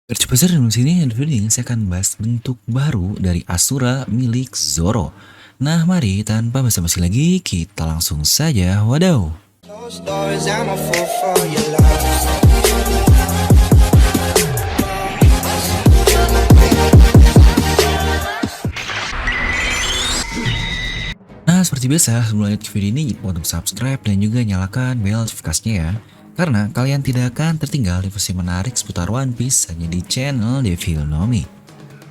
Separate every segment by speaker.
Speaker 1: Berjumpa di sini dan video ini saya akan bahas bentuk baru dari Asura milik Zoro. Nah mari tanpa basa-basi lagi kita langsung saja wadaw.
Speaker 2: Closed doors, I'm a fool for your love.
Speaker 1: Nah seperti biasa sebelum lanjut ke video ini jangan lupa untuk subscribe dan juga nyalakan bel notifikasinya ya. Karena kalian tidak akan tertinggal informasi menarik seputar One Piece hanya di channel Devil Nomi.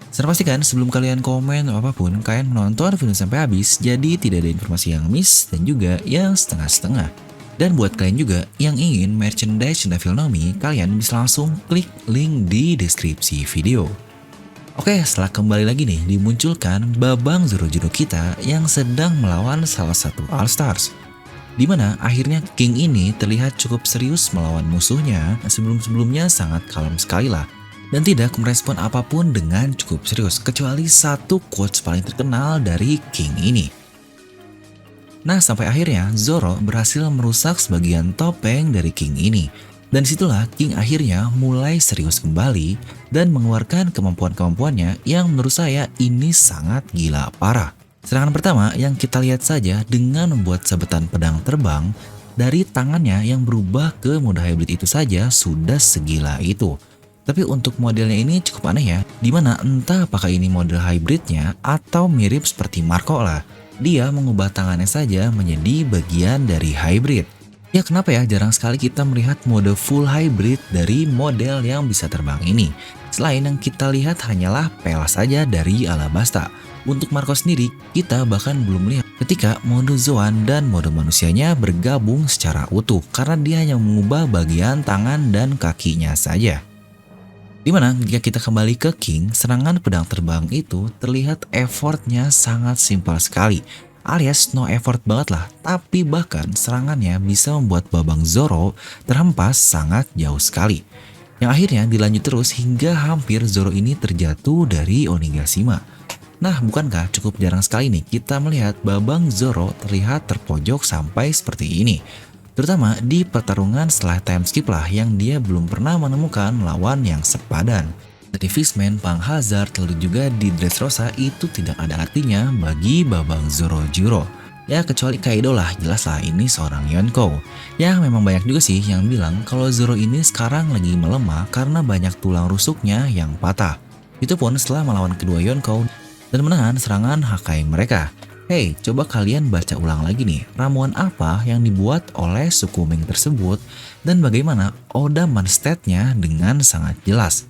Speaker 1: Saya pastikan sebelum kalian komen atau apapun, kalian menonton video sampai habis, jadi tidak ada informasi yang miss dan juga yang setengah-setengah. Dan buat kalian juga yang ingin merchandise Devil Nomi, kalian bisa langsung klik link di deskripsi video. Oke, setelah kembali lagi nih, dimunculkan Babang Zoro-Judo kita yang sedang melawan salah satu All Stars. Dimana akhirnya King ini terlihat cukup serius melawan musuhnya, sebelum-sebelumnya sangat kalem sekali lah. Dan tidak merespon apapun dengan cukup serius, kecuali satu quotes paling terkenal dari King ini. Nah, sampai akhirnya Zoro berhasil merusak sebagian topeng dari King ini. Dan disitulah King akhirnya mulai serius kembali dan mengeluarkan kemampuan-kemampuannya yang menurut saya ini sangat gila parah. Serangan pertama yang kita lihat saja dengan membuat sabetan pedang terbang dari tangannya yang berubah ke mode hybrid itu saja sudah segila itu. Tapi untuk modelnya ini cukup aneh ya, dimana entah apakah ini model hybridnya atau mirip seperti Marco lah. Dia mengubah tangannya saja menjadi bagian dari hybrid. Ya kenapa ya jarang sekali kita melihat mode full hybrid dari model yang bisa terbang ini. Selain yang kita lihat hanyalah Pela saja dari Alabasta. Untuk Marco sendiri, kita bahkan belum lihat ketika mode Zoan dan mode manusianya bergabung secara utuh karena dia hanya mengubah bagian tangan dan kakinya saja. Dimana jika kita kembali ke King, serangan pedang terbang itu terlihat effortnya sangat simpel sekali. Alias no effort banget lah, tapi bahkan serangannya bisa membuat Babang Zoro terhempas sangat jauh sekali. Yang akhirnya dilanjut terus hingga hampir Zoro ini terjatuh dari Onigashima. Nah bukankah cukup jarang sekali nih kita melihat Babang Zoro terlihat terpojok sampai seperti ini. Terutama di pertarungan setelah time skip lah yang dia belum pernah menemukan lawan yang sepadan. Dari Fishman, Pang Hazard, lalu juga di Dressrosa itu tidak ada artinya bagi Babang Zoro-Juro. Ya kecuali Kaido lah, jelas lah ini seorang Yonkou. Ya memang banyak juga sih yang bilang kalau Zoro ini sekarang lagi melemah karena banyak tulang rusuknya yang patah. Itu pun setelah melawan kedua Yonkou dan menahan serangan Hakai mereka. Hey, coba kalian baca ulang lagi nih, ramuan apa yang dibuat oleh suku Ming tersebut dan bagaimana Oda men-state-nya dengan sangat jelas.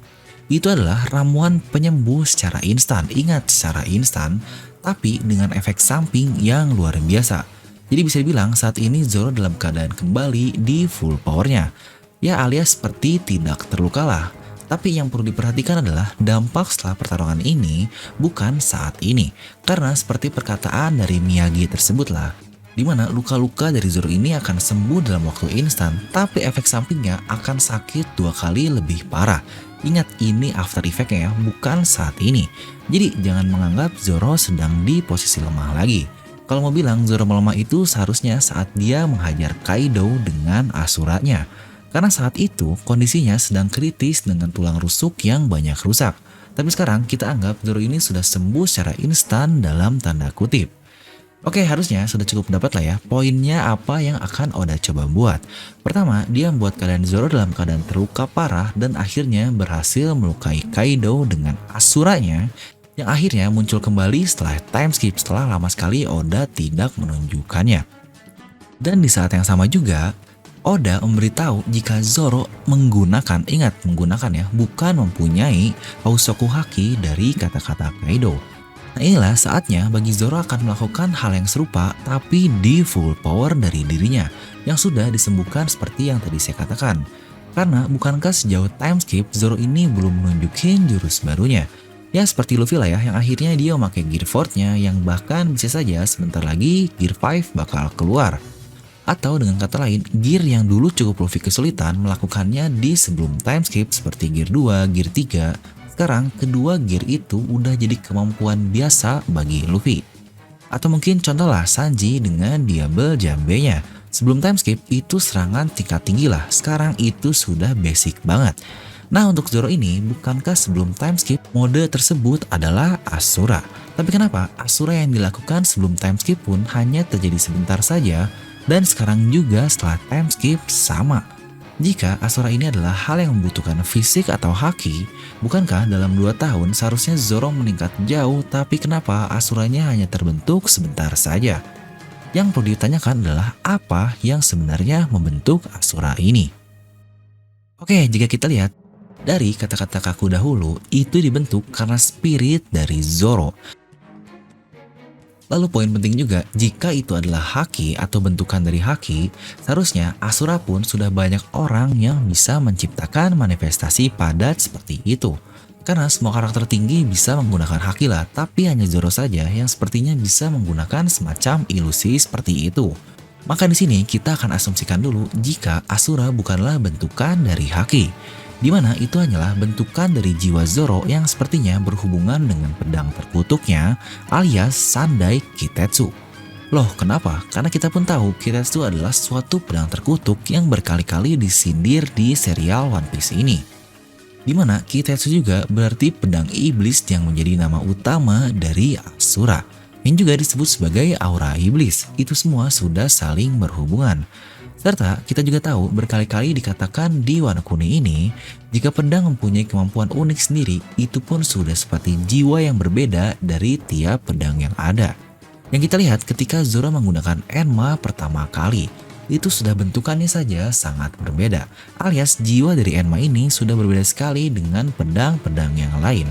Speaker 1: Itu adalah ramuan penyembuh secara instan. Ingat, secara instan, tapi dengan efek samping yang luar biasa. Jadi bisa dibilang saat ini Zoro dalam keadaan kembali di full powernya. Ya alias seperti tidak terluka lah. Tapi yang perlu diperhatikan adalah dampak setelah pertarungan ini bukan saat ini. Karena seperti perkataan dari Miyagi tersebut lah. Dimana luka-luka dari Zoro ini akan sembuh dalam waktu instan, tapi efek sampingnya akan sakit 2 kali lebih parah. Ingat ini after effect-nya ya, bukan saat ini. Jadi jangan menganggap Zoro sedang di posisi lemah lagi. Kalau mau bilang Zoro melemah itu seharusnya saat dia menghajar Kaido dengan asuranya. Karena saat itu kondisinya sedang kritis dengan tulang rusuk yang banyak rusak. Tapi sekarang kita anggap Zoro ini sudah sembuh secara instan dalam tanda kutip. Oke, harusnya sudah cukup dapat lah ya poinnya apa yang akan Oda coba buat. Pertama, dia membuat keadaan Zoro dalam keadaan terluka parah dan akhirnya berhasil melukai Kaido dengan asuranya yang akhirnya muncul kembali setelah time skip setelah lama sekali Oda tidak menunjukkannya. Dan di saat yang sama juga, Oda memberitahu jika Zoro menggunakan, ingat menggunakan ya, bukan mempunyai Housoku Haki dari kata-kata Kaido. Nah inilah saatnya bagi Zoro akan melakukan hal yang serupa tapi di full power dari dirinya yang sudah disembuhkan seperti yang tadi saya katakan. Karena bukankah sejauh time skip Zoro ini belum menunjukin jurus barunya? Ya seperti Luffy lah ya yang akhirnya dia memakai Gear 4-nya yang bahkan bisa saja sebentar lagi Gear 5 bakal keluar. Atau dengan kata lain, gear yang dulu cukup Luffy kesulitan melakukannya di sebelum time skip seperti Gear 2, Gear 3. Sekarang kedua gear itu udah jadi kemampuan biasa bagi Luffy. Atau mungkin contohlah Sanji dengan Diable Jambe-nya. Sebelum time skip itu serangan tingkat tinggi lah, sekarang itu sudah basic banget. Nah untuk Zoro ini, bukankah sebelum time skip mode tersebut adalah Asura? Tapi kenapa Asura yang dilakukan sebelum time skip pun hanya terjadi sebentar saja dan sekarang juga setelah time skip sama? Jika Asura ini adalah hal yang membutuhkan fisik atau haki, bukankah dalam 2 tahun seharusnya Zoro meningkat jauh, tapi kenapa Asuranya hanya terbentuk sebentar saja? Yang perlu ditanyakan adalah apa yang sebenarnya membentuk Asura ini. Oke, jika kita lihat dari kata-kata kaku dahulu, itu dibentuk karena spirit dari Zoro. Lalu poin penting juga, jika itu adalah haki atau bentukan dari haki, seharusnya Asura pun sudah banyak orang yang bisa menciptakan manifestasi padat seperti itu. Karena semua karakter tinggi bisa menggunakan haki lah, tapi hanya Zoro saja yang sepertinya bisa menggunakan semacam ilusi seperti itu. Maka di sini kita akan asumsikan dulu jika Asura bukanlah bentukan dari haki, di mana itu hanyalah bentukan dari jiwa Zoro yang sepertinya berhubungan dengan pedang terkutuknya alias Sandai Kitetsu. Loh kenapa? Karena kita pun tahu Kitetsu adalah suatu pedang terkutuk yang berkali-kali disindir di serial One Piece ini. Di mana Kitetsu juga berarti pedang iblis yang menjadi nama utama dari Asura, yang juga disebut sebagai aura iblis. Itu semua sudah saling berhubungan. Serta kita juga tahu berkali-kali dikatakan di Wano Kuni ini, jika pedang mempunyai kemampuan unik sendiri, itu pun sudah seperti jiwa yang berbeda dari tiap pedang yang ada. Yang kita lihat ketika Zoro menggunakan Enma pertama kali, itu sudah bentukannya saja sangat berbeda, alias jiwa dari Enma ini sudah berbeda sekali dengan pedang-pedang yang lain.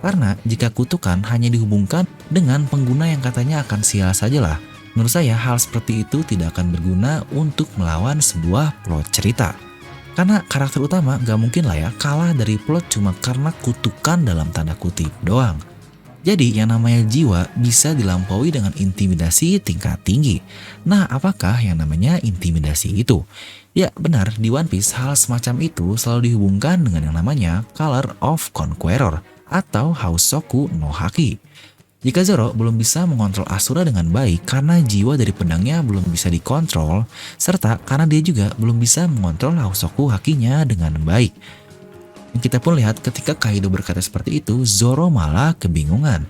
Speaker 1: Karena jika kutukan hanya dihubungkan dengan pengguna yang katanya akan sial sajalah, menurut saya hal seperti itu tidak akan berguna untuk melawan sebuah plot cerita. Karena karakter utama gak mungkin lah ya kalah dari plot cuma karena kutukan dalam tanda kutip doang. Jadi yang namanya jiwa bisa dilampaui dengan intimidasi tingkat tinggi. Nah apakah yang namanya intimidasi itu? Ya benar, di One Piece hal semacam itu selalu dihubungkan dengan yang namanya Color of Conqueror atau Hausoku no Haki. Jika Zoro belum bisa mengontrol Asura dengan baik karena jiwa dari pedangnya belum bisa dikontrol, serta karena dia juga belum bisa mengontrol Hausoku hakinya dengan baik. Yang kita pun lihat ketika Kaido berkata seperti itu, Zoro malah kebingungan.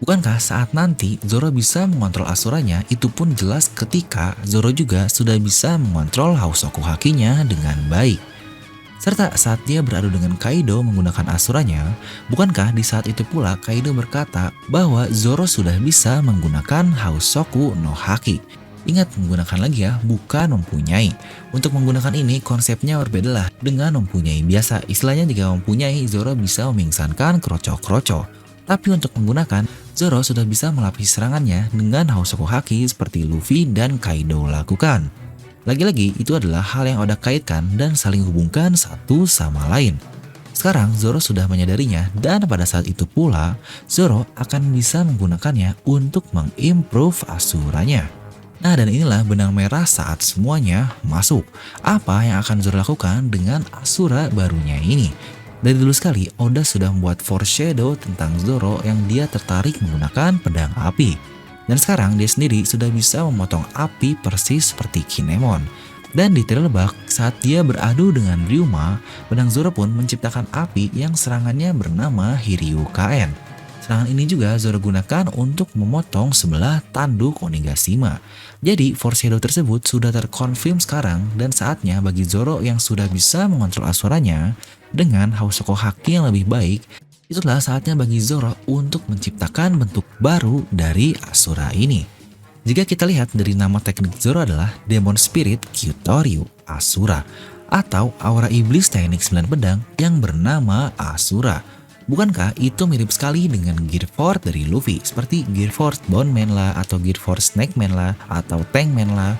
Speaker 1: Bukankah saat nanti Zoro bisa mengontrol Asuranya, itu pun jelas ketika Zoro juga sudah bisa mengontrol Hausoku hakinya dengan baik. Serta saat dia beradu dengan Kaido menggunakan Asuranya, bukankah di saat itu pula Kaido berkata bahwa Zoro sudah bisa menggunakan Hausoku no Haki. Ingat, menggunakan lagi ya, bukan mempunyai. Untuk menggunakan ini konsepnya berbeda lah dengan mempunyai biasa. Istilahnya jika mempunyai, Zoro bisa memingsankan kroco-kroco. Tapi untuk menggunakan, Zoro sudah bisa melapisi serangannya dengan Hausoku Haki seperti Luffy dan Kaido lakukan. Lagi-lagi itu adalah hal yang Oda kaitkan dan saling hubungkan satu sama lain. Sekarang Zoro sudah menyadarinya dan pada saat itu pula Zoro akan bisa menggunakannya untuk mengimprove Asuranya. Nah dan inilah benang merah saat semuanya masuk. Apa yang akan Zoro lakukan dengan Asura barunya ini? Dari dulu sekali Oda sudah membuat foreshadow tentang Zoro yang dia tertarik menggunakan pedang api. Dan sekarang dia sendiri sudah bisa memotong api persis seperti Kinemon. Dan di terlebak saat dia beradu dengan Ryuma, pedang Zoro pun menciptakan api yang serangannya bernama Hiryukaen. Serangan ini juga Zoro gunakan untuk memotong sebelah tanduk Onigashima. Jadi foreshadow tersebut sudah terkonfirm sekarang dan saatnya bagi Zoro yang sudah bisa mengontrol Asuranya dengan Hausoku Haki yang lebih baik, itulah saatnya bagi Zoro untuk menciptakan bentuk baru dari Asura ini. Jika kita lihat dari nama teknik Zoro adalah Demon Spirit Kyutoryu Asura atau aura iblis teknik 9 pedang yang bernama Asura. Bukankah itu mirip sekali dengan Gear Force dari Luffy seperti Gear Force Bone Man lah atau Gear Force Snake Man lah atau Tank Man lah.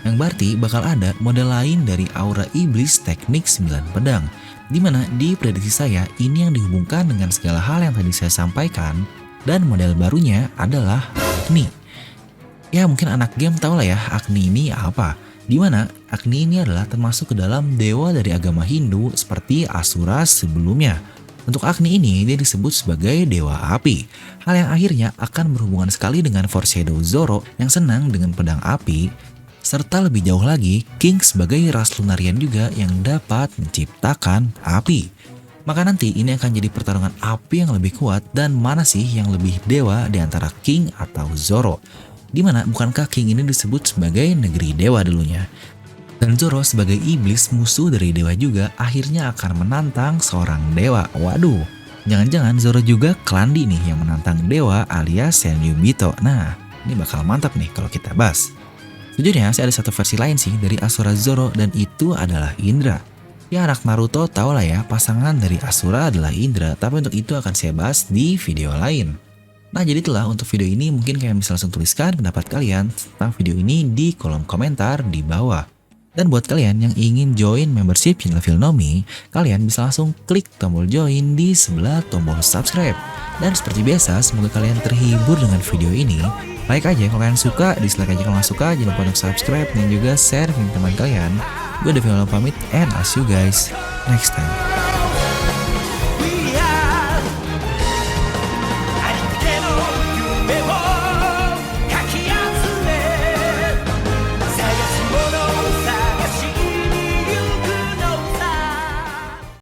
Speaker 1: Yang berarti bakal ada model lain dari aura iblis teknik 9 pedang. Dimana di prediksi saya ini yang dihubungkan dengan segala hal yang tadi saya sampaikan dan model barunya adalah Agni. Ya mungkin anak game tahu lah ya Agni ini apa. Dimana Agni ini adalah termasuk ke dalam dewa dari agama Hindu seperti Asura sebelumnya. Untuk Agni ini dia disebut sebagai dewa api. Hal yang akhirnya akan berhubungan sekali dengan foreshadow Zoro yang senang dengan pedang api. Serta lebih jauh lagi, King sebagai ras Lunarian juga yang dapat menciptakan api. Maka nanti ini akan jadi pertarungan api yang lebih kuat dan mana sih yang lebih dewa di antara King atau Zoro. Dimana bukankah King ini disebut sebagai negeri dewa dulunya? Dan Zoro sebagai iblis musuh dari dewa juga akhirnya akan menantang seorang dewa. Waduh, jangan-jangan Zoro juga Klandi nih yang menantang dewa alias Senryubito. Nah, ini bakal mantap nih kalau kita bahas. Sejujurnya sih ada satu versi lain sih dari Asura Zoro dan itu adalah Indra. Ya anak Naruto tau lah ya pasangan dari Asura adalah Indra, tapi untuk itu akan saya bahas di video lain. Nah jadi itulah untuk video ini, mungkin kalian bisa langsung tuliskan pendapat kalian tentang video ini di kolom komentar di bawah. Dan buat kalian yang ingin join membership channel Filnomi, kalian bisa langsung klik tombol join di sebelah tombol subscribe. Dan seperti biasa, semoga kalian terhibur dengan video ini. Like aja kalau kalian suka, dislike aja kalau nggak suka, jangan lupa untuk subscribe dan juga share ke teman kalian. Gue Devil pamit and I'll see you guys next time.